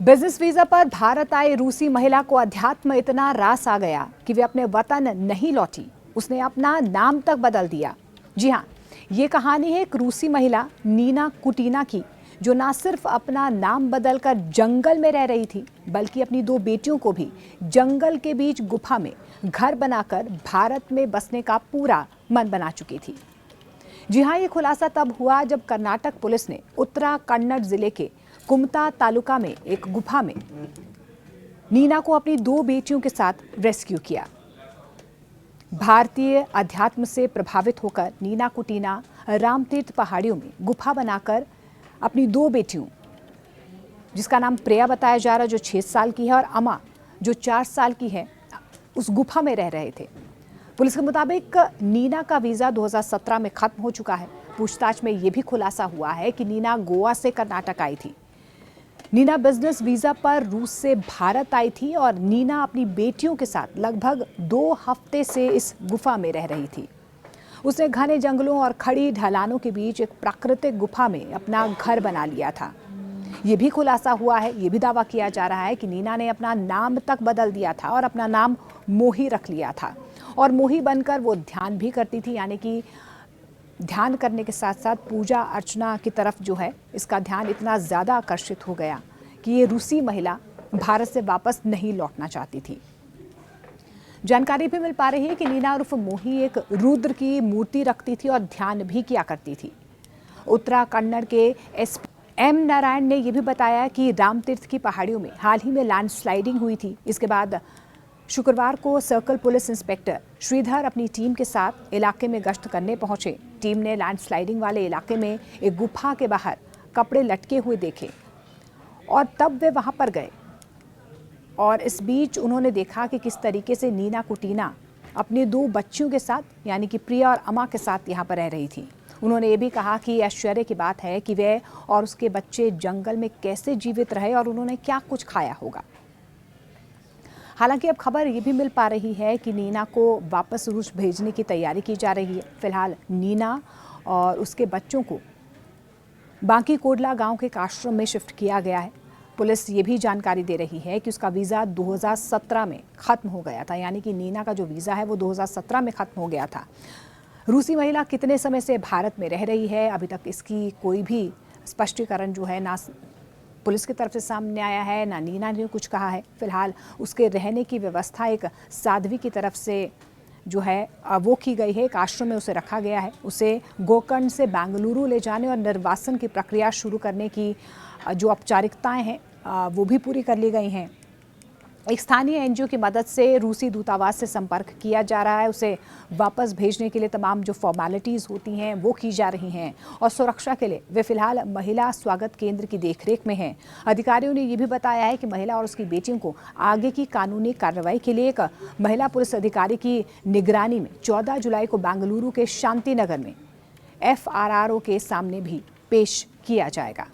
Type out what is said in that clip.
Business visa पर भारत आई रूसी महिला को अध्यात्म इतना रास आ गया कि वे अपने वतन नहीं लौटी। उसने अपना नाम तक बदल दिया। जी हाँ, ये कहानी है एक रूसी महिला नीना कुटीना की, जो ना सिर्फ अपना नाम बदलकर जंगल में रह रही थी, बल्कि अपनी 2 बेटियों को भी जंगल के बीच गुफा में घर बनाकर भारत में बसने का पूरा मन बना चुकी थी। जी हाँ, ये खुलासा तब हुआ जब कर्नाटक पुलिस ने उत्तरा कन्नड़ जिले के कुमता तालुका में एक गुफा में नीना को अपनी 2 बेटियों के साथ रेस्क्यू किया। भारतीय अध्यात्म से प्रभावित होकर नीना कुटीना रामतीर्थ पहाड़ियों में गुफा बनाकर अपनी 2 बेटियों, जिसका नाम प्रिया बताया जा रहा है जो 6 साल की है, और अमा जो 4 साल की है, उस गुफा में रह रहे थे। पुलिस के मुताबिक नीना का वीज़ा 2017 में खत्म हो चुका है। पूछताछ में यह भी खुलासा हुआ है कि नीना गोवा से कर्नाटक आई थी। नीना बिजनेस वीजा पर रूस से भारत आई थी और नीना अपनी बेटियों के साथ लगभग 2 हफ्ते से इस गुफा में रह रही थी। उसने घने जंगलों और खड़ी ढलानों के बीच एक प्राकृतिक गुफा में अपना घर बना लिया था। ये भी खुलासा हुआ है, ये भी दावा किया जा रहा है कि नीना ने अपना नाम तक बदल दिया था और अपना नाम मोही रख लिया था, और मोही बनकर वो ध्यान भी करती थी, यानी कि ध्यान करने के साथ साथ पूजा अर्चना की तरफ जो है इसका ध्यान इतना ज़्यादा आकर्षित हो गया कि ये रूसी महिला भारत से वापस नहीं लौटना चाहती थी। जानकारी भी मिल पा रही है कि नीना उर्फ मोही एक रुद्र की मूर्ति रखती थी और ध्यान भी किया करती थी। उत्तरा कन्नड़ के एम नारायण ने यह भी बताया कि रामतीर्थ की पहाड़ियों में हाल ही में लैंडस्लाइडिंग हुई थी। इसके बाद शुक्रवार को सर्कल पुलिस इंस्पेक्टर श्रीधर अपनी टीम के साथ इलाके में गश्त करने पहुंचे। टीम ने लैंडस्लाइडिंग वाले इलाके में एक गुफा के बाहर कपड़े लटके हुए देखे और तब वे वहां पर गए, और इस बीच उन्होंने देखा कि किस तरीके से नीना कुटीना अपनी 2 बच्चियों के साथ, यानी कि प्रिया और अमा के साथ यहाँ पर रह रही थी। उन्होंने ये भी कहा कि आश्चर्य की बात है कि वे और उसके बच्चे जंगल में कैसे जीवित रहे और उन्होंने क्या कुछ खाया होगा। हालांकि अब खबर ये भी मिल पा रही है कि नीना को वापस रूस भेजने की तैयारी की जा रही है। फिलहाल नीना और उसके बच्चों को बांकी कोडला गांव के एक आश्रम में शिफ्ट किया गया है। पुलिस ये भी जानकारी दे रही है कि उसका वीज़ा 2017 में ख़त्म हो गया था, यानी कि नीना का जो वीज़ा है वो 2017 में ख़त्म हो गया था। रूसी महिला कितने समय से भारत में रह रही है, अभी तक इसकी कोई भी स्पष्टीकरण जो है ना पुलिस की तरफ से सामने आया है, ना नीना ने कुछ कहा है। फिलहाल उसके रहने की व्यवस्था एक साध्वी की तरफ से जो है वो की गई है। एक आश्रम में उसे रखा गया है। उसे गोकर्ण से बेंगलुरु ले जाने और निर्वासन की प्रक्रिया शुरू करने की जो औपचारिकताएं हैं वो भी पूरी कर ली गई हैं। एक स्थानीय एनजीओ की मदद से रूसी दूतावास से संपर्क किया जा रहा है। उसे वापस भेजने के लिए तमाम जो फॉर्मेलिटीज़ होती हैं वो की जा रही हैं, और सुरक्षा के लिए वे फिलहाल महिला स्वागत केंद्र की देखरेख में हैं। अधिकारियों ने ये भी बताया है कि महिला और उसकी बेटियों को आगे की कानूनी कार्रवाई के लिए एक महिला पुलिस अधिकारी की निगरानी में 14 जुलाई को बेंगलुरु के शांति नगर में FRRO के सामने भी पेश किया जाएगा।